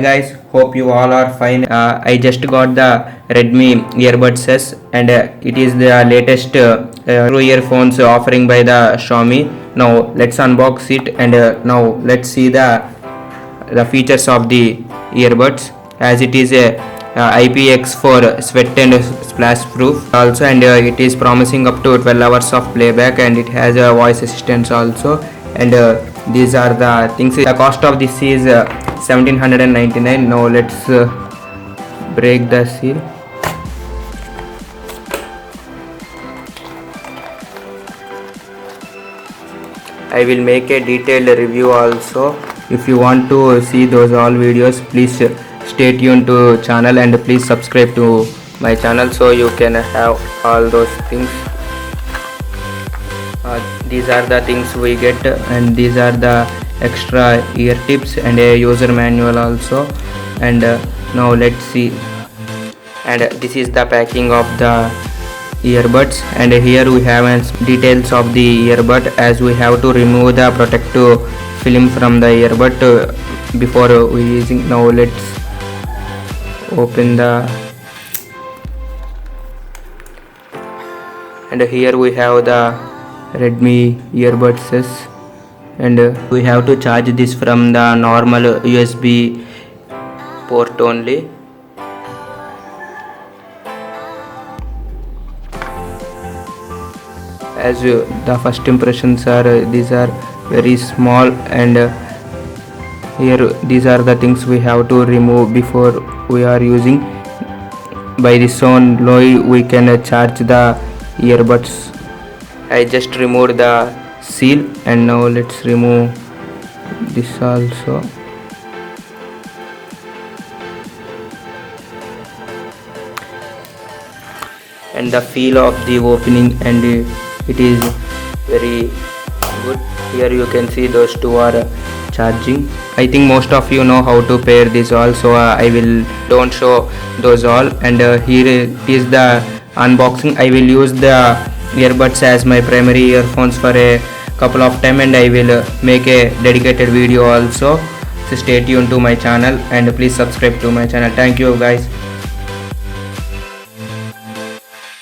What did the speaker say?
Hi guys, hope you all are fine. I just got the Redmi Earbuds S, and it is the latest true earphones offering by the Xiaomi. Now let's unbox it, and now let's see the features of the earbuds, as it is a IPX4 sweat and splash proof also, and it is promising up to 12 hours of playback, and it has a voice assistance also. And these are the things. The cost of this is 1799. Now let's break the seal. I will make a detailed review also. If you want to see those all videos, please stay tuned to channel, and please subscribe to my channel so you can have all those things. These are the things we get, and these are the extra ear tips and a user manual also. And now let's see. And this is the packing of the earbuds, and here we have details of the earbud, as we have to remove the protective film from the earbud before we using. Now let's open the, and here we have the Redmi Earbuds S, and we have to charge this from the normal USB port only. As the first impressions are, these are very small, and here these are the things we have to remove before we are using. By this only we can charge the earbuds. I just removed the seal, and now let's remove this also. And the feel of the opening, and it is very good. Here you can see those two are charging. I think most of you know how to pair this all, so I will don't show those all. And here is the unboxing. I will use the earbuds as my primary earphones for a couple of time, and I will make a dedicated video also. So stay tuned to my channel, and please subscribe to my channel. Thank you guys.